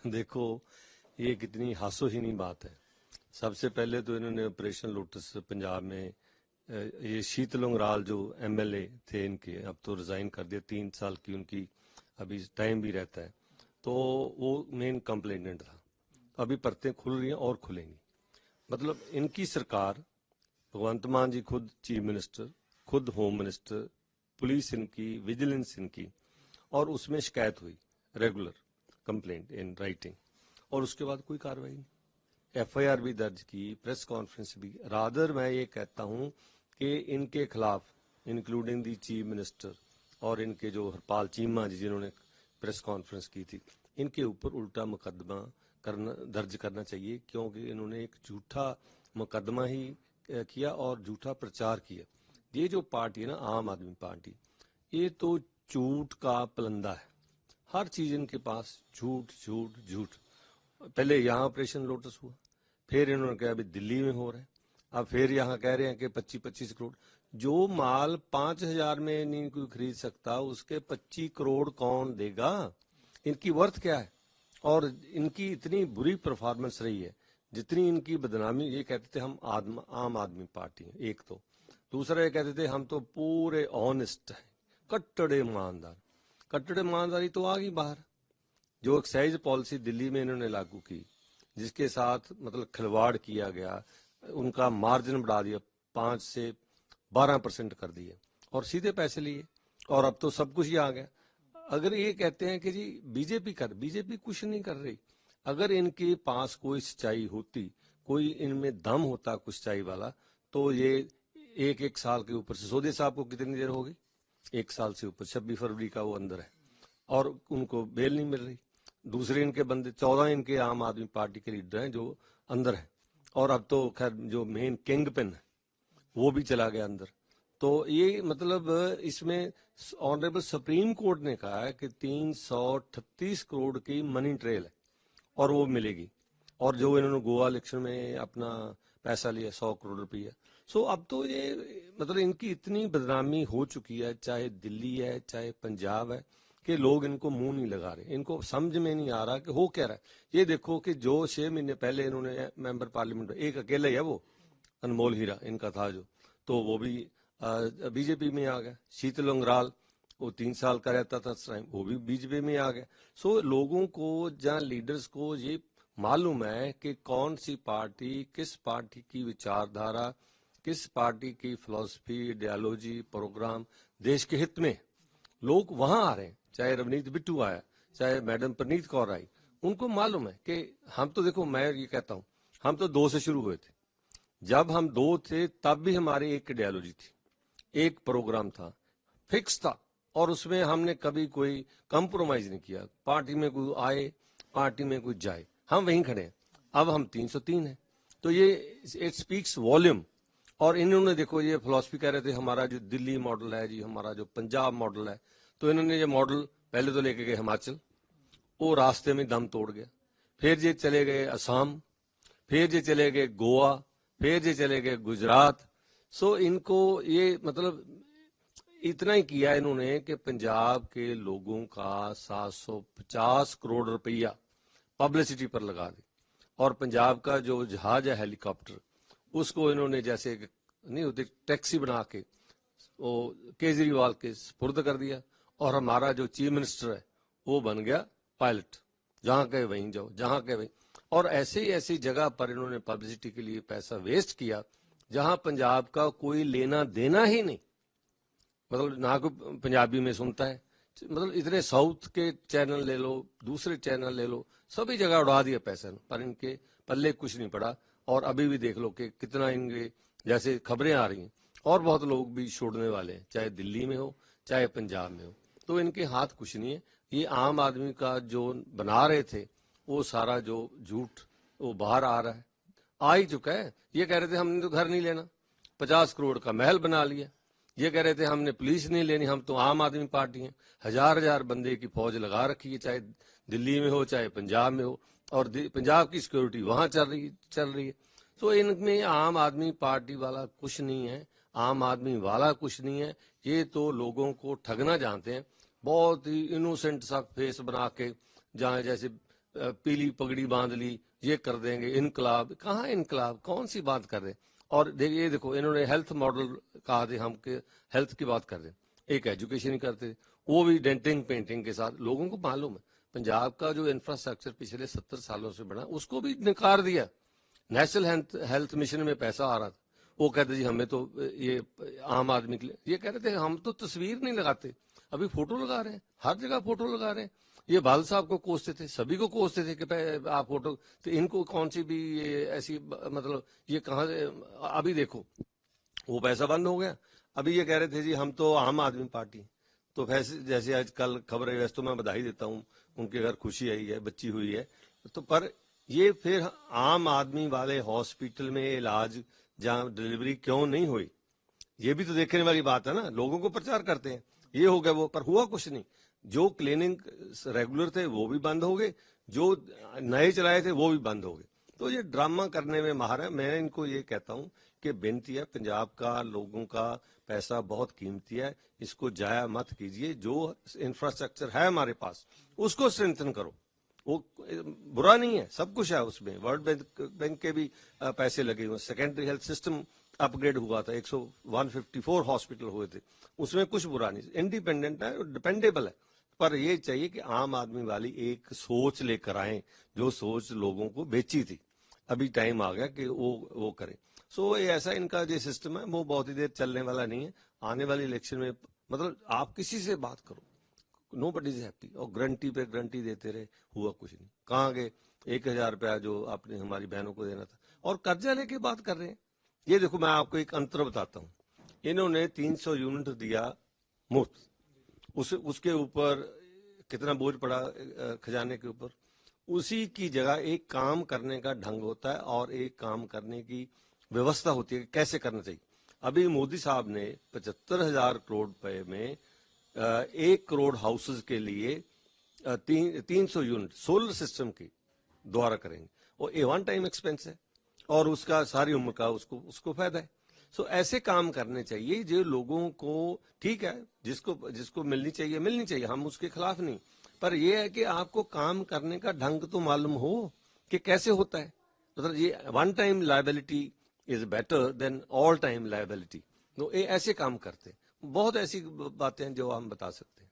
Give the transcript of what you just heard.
देखो, ये कितनी हास्योहीनी बात है। सबसे पहले तो इन्होंने ऑपरेशन लोटस पंजाब में ये शीतल उंगराल जो एमएलए थे इनके, अब तो रिजाइन कर दिया, 3 साल की उनकी अभी टाइम भी रहता है, तो वो मेन कंप्लेनेंट था। अभी परतें खुल रही हैं और खुलेंगी। मतलब इनकी सरकार, भगवंत मान जी खुद चीफ मिनिस्टर, खुद होम मिनिस्टर, पुलिस इनकी, विजिलेंस इनकी, और उसमें शिकायत हुई, रेगुलर कंप्लेंट इन राइटिंग, और उसके बाद कोई कार्रवाई नहीं। एफआईआर भी दर्ज की, प्रेस कॉन्फ्रेंस भी। रादर मैं ये कहता हूं कि इनके खिलाफ, इंक्लूडिंग दी चीफ मिनिस्टर और इनके जो हरपाल चीमा जी जिन्होंने प्रेस कॉन्फ्रेंस की थी, इनके ऊपर उल्टा मुकदमा दर्ज करना चाहिए, क्योंकि इन्होंने एक झूठा मुकदमा ही किया और झूठा प्रचार किया। ये जो पार्टी है ना, आम आदमी पार्टी, ये तो झूठ का पलंदा है। हर चीज इनके पास झूठ झूठ झूठ। पहले यहाँ ऑपरेशन लोटस हुआ, फिर इन्होंने कहा अभी दिल्ली में हो रहा है, अब फिर यहाँ कह रहे हैं कि 25-25 करोड़। जो माल 5,000 में नहीं कोई खरीद सकता, उसके 25 करोड़ कौन देगा? इनकी वर्थ क्या है? और इनकी इतनी बुरी परफॉर्मेंस रही है, जितनी इनकी बदनामी। ये कहते थे हम आम आदमी पार्टी है, एक तो। दूसरा ये कहते थे हम तो पूरे ऑनेस्ट हैं, कट्टड़ ईमानदार। कट्टड़ ईमानदारी तो आ गई बाहर। जो एक्साइज पॉलिसी दिल्ली में इन्होंने लागू की, जिसके साथ मतलब खिलवाड़ किया गया, उनका मार्जिन बढ़ा दिया, 5 से 12% कर दिए और सीधे पैसे लिए, और अब तो सब कुछ ही आ गया। अगर ये कहते हैं कि जी बीजेपी कुछ नहीं कर रही। अगर इनके पास कोई सच्चाई होती, कोई इनमें दम होता कुछ सच्चाई वाला, तो ये एक एक साल के ऊपर से, सोदे साहब को कितनी देर हो गई? 1 साल से ऊपर, 26 फरवरी का वो अंदर है और उनको बेल नहीं मिल रही। दूसरे इनके बंदे 14 इनके आम आदमी पार्टी के लीडर हैं जो अंदर हैं, और अब तो खैर जो मेन किंग पिन है वो भी चला गया अंदर। तो ये मतलब इसमें ऑनरेबल सुप्रीम कोर्ट ने कहा है कि 338 करोड़ की मनी ट्रेल है और वो मिलेगी। और जो इन्होंने गोवा इलेक्शन में अपना पैसा लिया 100 करोड़ रुपया। सो अब तो ये मतलब इनकी इतनी बदनामी हो चुकी है, चाहे दिल्ली है चाहे पंजाब है, कि लोग इनको मुंह नहीं लगा रहे। इनको समझ में नहीं आ रहा कि हो क्या रहा है। ये देखो कि जो 6 महीने पहले इन्होंने मेंबर पार्लियामेंट, एक अकेला ही है वो, अनमोल हीरा इनका था जो, तो वो भी बीजेपी में आ गया। शीतल उंगराल, वो 3 साल का रहता था टाइम, वो भी बीजेपी में आ गया। सो लोगों को, जहाँ लीडर्स को ये मालूम है कि कौन सी पार्टी, किस पार्टी की विचारधारा, किस पार्टी की फिलॉसफी, आइडियोलॉजी, प्रोग्राम देश के हित में, लोग वहां आ रहे हैं। चाहे रवनीत बिट्टू आया, चाहे मैडम परनीत कौर आई, उनको मालूम है कि हम तो, देखो मैं ये कहता हूं, हम तो 2 से शुरू हुए थे। जब हम 2 थे तब भी हमारी एक आइडियोलॉजी थी, एक प्रोग्राम था, फिक्स था, और उसमें हमने कभी कोई कंप्रोमाइज नहीं किया। पार्टी में कोई आए, पार्टी में कोई जाए, हम वहीं खड़े हैं। अब हम 303 हैं, तो ये इट स्पीक्स वॉल्यूम। और इन्होंने देखो ये फिलॉसफी कह रहे थे हमारा जो दिल्ली मॉडल है जी, हमारा जो पंजाब मॉडल है, तो इन्होंने ये मॉडल पहले तो लेके गए हिमाचल, वो रास्ते में दम तोड़ गया। फिर ये चले गए असम, फिर ये चले गए गोवा, फिर ये चले गए गुजरात। सो इनको ये मतलब इतना ही किया इन्होंने कि पंजाब के लोगों का 750 करोड़ रुपया पब्लिसिटी पर लगा दी, और पंजाब का जो जहाज है हेलीकॉप्टर, उसको इन्होंने जैसे नहीं होती टैक्सी बना के वो केजरीवाल के सुपुर्द कर दिया, और हमारा जो चीफ मिनिस्टर है वो बन गया पायलट, जहां कहे वहीं जाओ, जहां कहे वहीं। और ऐसे ही ऐसी जगह पर इन्होंने पब्लिसिटी के लिए पैसा वेस्ट किया, जहां पंजाब का कोई लेना देना ही नहीं, मतलब ना कोई पंजाबी में सुनता है। मतलब इतने साउथ के चैनल ले लो, दूसरे चैनल ले लो, सभी जगह उड़ा दिया पैसा, पर इनके पल्ले कुछ नहीं पड़ा। और अभी भी देख लो कि कितना इनके जैसे खबरें आ रही हैं, और बहुत लोग भी छोड़ने वाले हैं, चाहे दिल्ली में हो चाहे पंजाब में हो, तो इनके हाथ कुछ नहीं है। ये आम आदमी का जो बना रहे थे वो सारा जो झूठ वो बाहर आ रहा है, आ ही चुका है। ये कह रहे थे हमने तो घर नहीं लेना, 50 करोड़ का महल बना लिया। ये कह रहे थे हमने पुलिस नहीं लेनी, हम तो आम आदमी पार्टी हैं, 1000-1000 बंदे की फौज लगा रखी है, चाहे दिल्ली में हो चाहे पंजाब में हो, और पंजाब की सिक्योरिटी वहां चल रही है। तो इनमें आम आदमी पार्टी वाला कुछ नहीं है, आम आदमी वाला कुछ नहीं है। ये तो लोगों को ठगना जानते हैं, बहुत ही इनोसेंट सा फेस बना के, जहाँ जैसे पीली पगड़ी बांध ली, ये कर देंगे इनकलाब। कहाँ इनकलाब, कौन सी बात कर रहे हैं? और देखिए देखो, इन्होंने हेल्थ मॉडल कहा थे, हम के हेल्थ की बात कर रहे हैं, एक एजुकेशन ही करते थे, वो भी डेंटिंग पेंटिंग के साथ। लोगों को मालूम है पंजाब का जो इंफ्रास्ट्रक्चर पिछले 70 सालों से बना, उसको भी नकार दिया। नेशनल हेल्थ मिशन में पैसा आ रहा था, वो कहते जी हमें तो ये आम आदमी के लिए, ये कह रहे थे हम तो तस्वीर नहीं लगाते, अभी फोटो लगा रहे हैं, हर जगह फोटो लगा रहे हैं। ये बाल साहब को कोसते थे, सभी को कोसते थे कि आप फोटो, तो इनको कौन सी भी ये ऐसी मतलब ये कहाँ से? अभी देखो वो पैसा बंद हो गया। अभी ये कह रहे थे जी हम तो आम आदमी पार्टी। तो वैसे जैसे आज कल खबर है, वैसे तो मैं बधाई देता हूँ, उनके घर खुशी आई है, बच्ची हुई है, तो पर ये फिर आम आदमी वाले हॉस्पिटल में इलाज जहाँ डिलीवरी क्यों नहीं हुई, ये भी तो देखने वाली बात है ना। लोगों को प्रचार करते हैं ये हो गया वो, पर हुआ कुछ नहीं। जो क्लिनिक रेगुलर थे वो भी बंद हो गए, जो नए चलाए थे वो भी बंद हो गए। तो ये ड्रामा करने में माहिर है। मैं इनको ये कहता हूं कि बेनती है, पंजाब का लोगों का पैसा बहुत कीमती है, इसको जाया मत कीजिए। जो इंफ्रास्ट्रक्चर है हमारे पास उसको स्ट्रेंथन करो, वो बुरा नहीं है, सब कुछ है उसमें। वर्ल्ड बैंक के भी पैसे लगे हुए। सेकेंडरी हेल्थ सिस्टम अपग्रेड हुआ था, 154 हॉस्पिटल हुए थे, उसमें कुछ बुरा नहीं, इंडिपेंडेंट है, डिपेंडेबल है। पर ये चाहिए कि आम आदमी वाली एक सोच लेकर आए, जो सोच लोगों को बेची थी। अभी टाइम आ गया कि वो करें। सो ये ऐसा इनका जो सिस्टम है वो बहुत ही देर चलने वाला नहीं है। आने वाली इलेक्शन में मतलब आप किसी से बात करो, नो बडी इज हैप्पी, और गारंटी पे गारंटी देते रहे, हुआ कुछ नहीं। कहाँ गए 1,000 रुपया जो आपने हमारी बहनों को देना था, और कर्जा लेके बात कर रहे हैं। ये देखो मैं आपको एक अंतर बताता हूँ, इन्होंने 300 यूनिट दिया मुफ्त, उसके ऊपर कितना बोझ पड़ा खजाने के ऊपर। उसी की जगह एक काम करने का ढंग होता है और एक काम करने की व्यवस्था होती है कि कैसे करना चाहिए। अभी मोदी साहब ने 75,000 करोड़ रुपए में 1 करोड़ हाउसेज के लिए 300 यूनिट सोलर सिस्टम की द्वारा करेंगे, और ये वन टाइम एक्सपेंस है, और उसका सारी उम्र का उसको फायदा है। सो ऐसे काम करने चाहिए जो लोगों को, ठीक है, जिसको जिसको मिलनी चाहिए, हम उसके खिलाफ नहीं, पर यह है कि आपको काम करने का ढंग तो मालूम हो कि कैसे होता है। मतलब ये one time liability is better than all time liability. तो ये ऐसे काम करते हैं, बहुत ऐसी बातें हैं जो हम बता सकते हैं।